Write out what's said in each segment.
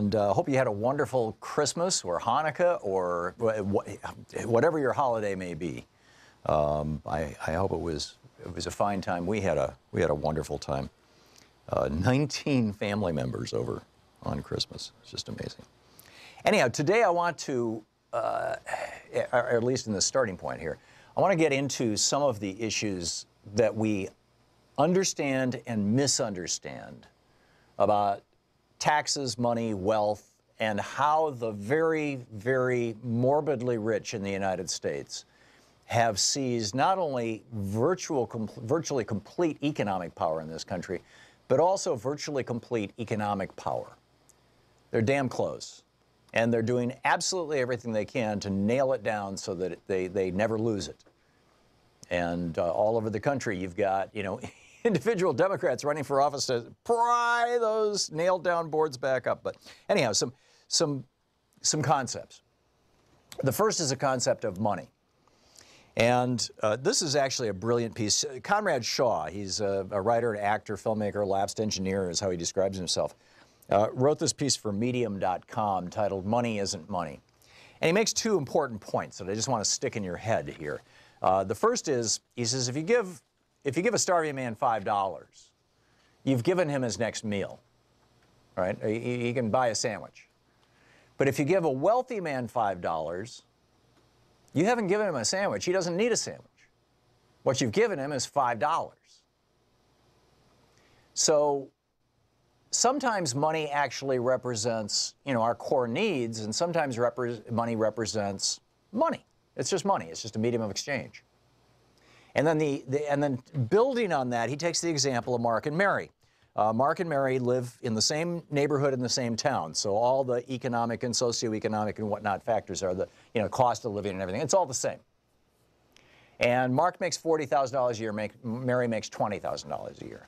And hope you had a wonderful Christmas or Hanukkah or whatever your holiday may be. I hope it was a fine time. We had a wonderful time. 19 family members over on Christmas. It's just amazing. Anyhow, today I want to, or at least in the starting point here, I want to get into some of the issues that we understand and misunderstand about taxes, money, wealth, and how the very, very morbidly rich in the United States have seized not only virtually complete economic power in this country, but also virtually complete economic power. They're damn close. And they're doing absolutely everything they can to nail it down so that they never lose it. And all over the country, you've got, individual Democrats running for office to pry those nailed down boards back up. But anyhow, some concepts. The first is a concept of money. And this is actually a brilliant piece. Conrad Shaw, he's a writer, an actor, filmmaker, lapsed engineer is how he describes himself, wrote this piece for Medium.com titled Money Isn't Money. And he makes two important points that I just want to stick in your head here. The first is, he says, if you give a starving man $5, you've given him his next meal, right? He can buy a sandwich. But if you give a wealthy man $5, you haven't given him a sandwich. He doesn't need a sandwich. What you've given him is $5. So sometimes money actually represents, our core needs, and sometimes money represents money. It's just money. It's just a medium of exchange. And then building on that, he takes the example of Mark and Mary. Mark and Mary live in the same neighborhood in the same town, so all the economic and socioeconomic and whatnot factors are the cost of living and everything. It's all the same. And Mark makes $40,000 a year. Mary makes $20,000 a year.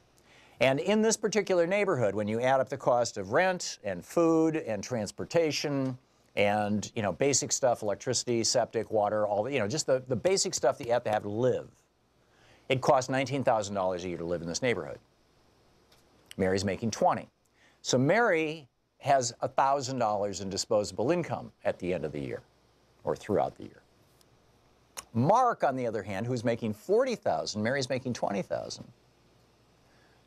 And in this particular neighborhood, when you add up the cost of rent and food and transportation and basic stuff, electricity, septic, water, all just the basic stuff that you have to live, it costs $19,000 a year to live in this neighborhood. Mary's making $20,000. So Mary has $1,000 in disposable income at the end of the year or throughout the year. Mark, on the other hand, who's making $40,000, Mary's making $20,000.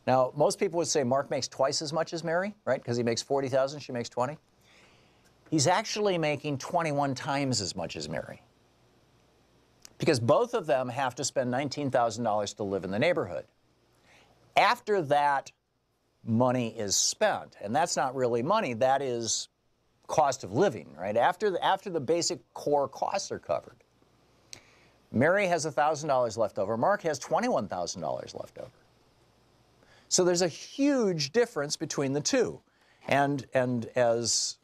Now, most people would say Mark makes twice as much as Mary, right? Because he makes $40,000, she makes $20,000. He's actually making 21 times as much as Mary, because both of them have to spend $19,000 to live in the neighborhood. After that money is spent, and that's not really money, that is cost of living, right? After the basic core costs are covered, Mary has $1,000 left over. Mark has $21,000 left over. So there's a huge difference between the two. And as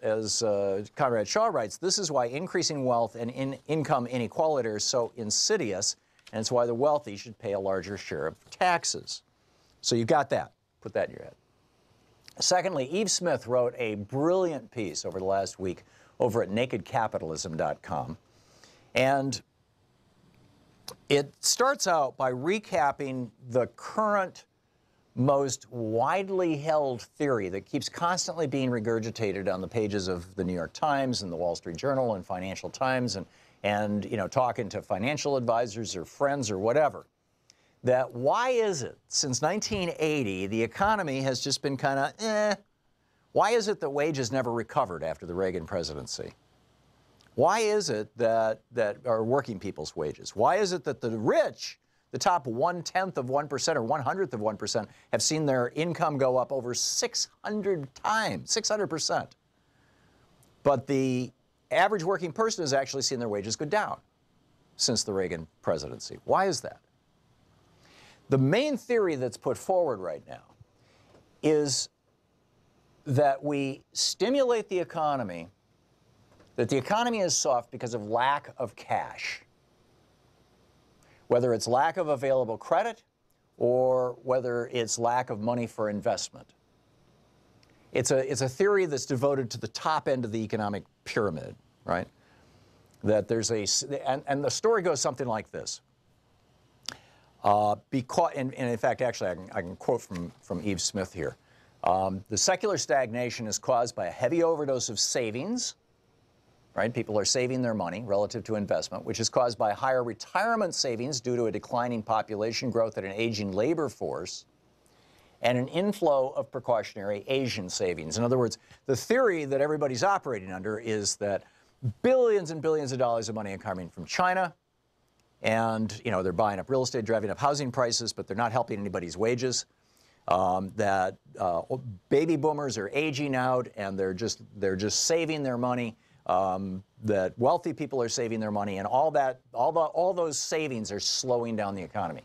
Conrad Shaw writes, this is why increasing wealth and income inequality are so insidious, and it's why the wealthy should pay a larger share of taxes. So you got that. Put that in your head. Secondly, Eve Smith wrote a brilliant piece over the last week over at nakedcapitalism.com. And it starts out by recapping the current most widely held theory that keeps constantly being regurgitated on the pages of the New York Times and the Wall Street Journal and Financial Times and talking to financial advisors or friends or whatever, that why is it since 1980 the economy has just been kind of Why is it that wages never recovered after the Reagan presidency? Why is it that are working people's wages? Why is it that the rich, the top 1/10 of 1% or 1/100th of 1%, have seen their income go up over 600 times, 600%. But the average working person has actually seen their wages go down since the Reagan presidency. Why is that? The main theory that's put forward right now is that we stimulate the economy, that the economy is soft because of lack of cash. Whether it's lack of available credit or whether it's lack of money for investment. It's a theory that's devoted to the top end of the economic pyramid, right? That there's and the story goes something like this. And in fact, actually, I can quote from Eve Smith here. The secular stagnation is caused by a heavy overdose of savings, right? People are saving their money relative to investment, which is caused by higher retirement savings due to a declining population growth and an aging labor force, and an inflow of precautionary Asian savings. In other words, the theory that everybody's operating under is that billions and billions of dollars of money are coming from China, and they're buying up real estate, driving up housing prices, but they're not helping anybody's wages. That baby boomers are aging out, and they're just saving their money. That wealthy people are saving their money, and all those savings are slowing down the economy.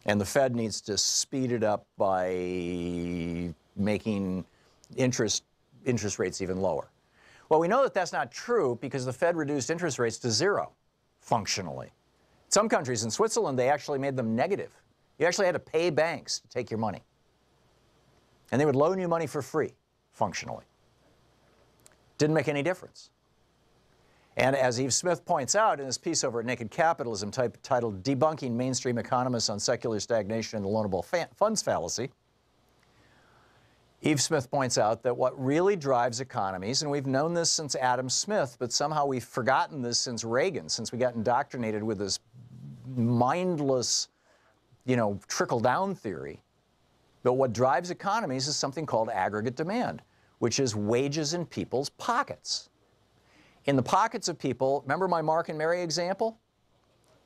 And the Fed needs to speed it up by making interest rates even lower. Well, we know that that's not true because the Fed reduced interest rates to zero, functionally. Some countries, in Switzerland, they actually made them negative. You actually had to pay banks to take your money. And they would loan you money for free, functionally. Didn't make any difference. And as Eve Smith points out in his piece over at Naked Capitalism titled Debunking Mainstream Economists on Secular Stagnation and the Loanable Funds Fallacy, Eve Smith points out that what really drives economies, and we've known this since Adam Smith, but somehow we've forgotten this since Reagan, since we got indoctrinated with this mindless, trickle-down theory. But what drives economies is something called aggregate demand, which is wages in people's pockets. In the pockets of people, remember my Mark and Mary example?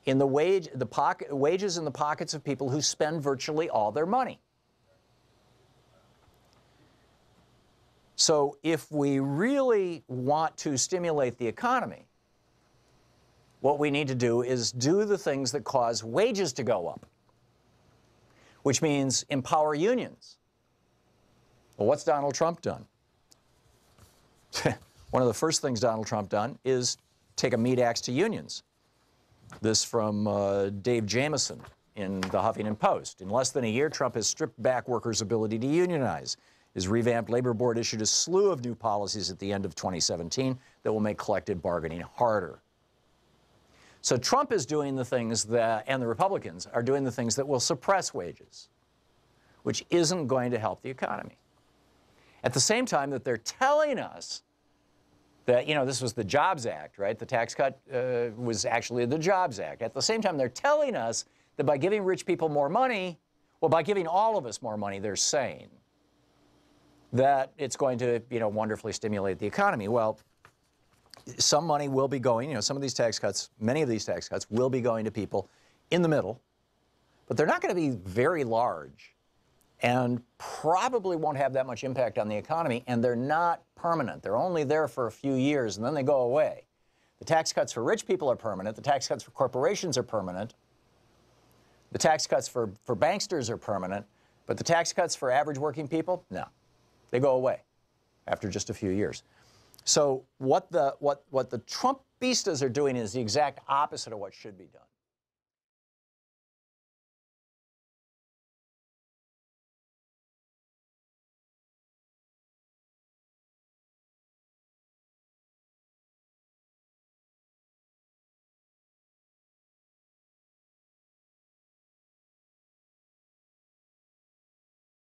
In the wages in the pockets of people who spend virtually all their money. So if we really want to stimulate the economy, what we need to do is do the things that cause wages to go up, which means empower unions. Well, what's Donald Trump done? One of the first things Donald Trump done is take a meat axe to unions. This from Dave Jamieson in the Huffington Post. In less than a year, Trump has stripped back workers' ability to unionize. His revamped labor board issued a slew of new policies at the end of 2017 that will make collective bargaining harder. So Trump is doing the things that, and the Republicans are doing the things that will suppress wages, which isn't going to help the economy. At the same time that they're telling us that, this was the Jobs Act, right? The tax cut was actually the Jobs Act. At the same time, they're telling us that by giving rich people more money, well, by giving all of us more money, they're saying that it's going to, wonderfully stimulate the economy. Well, some money will be going, some of these tax cuts, many of these tax cuts will be going to people in the middle, but they're not going to be very large and probably won't have that much impact on the economy, and they're not permanent. They're only there for a few years, and then they go away. The tax cuts for rich people are permanent. The tax cuts for corporations are permanent. The tax cuts for banksters are permanent, but the tax cuts for average working people, no. They go away after just a few years. So what the Trumpistas are doing is the exact opposite of what should be done.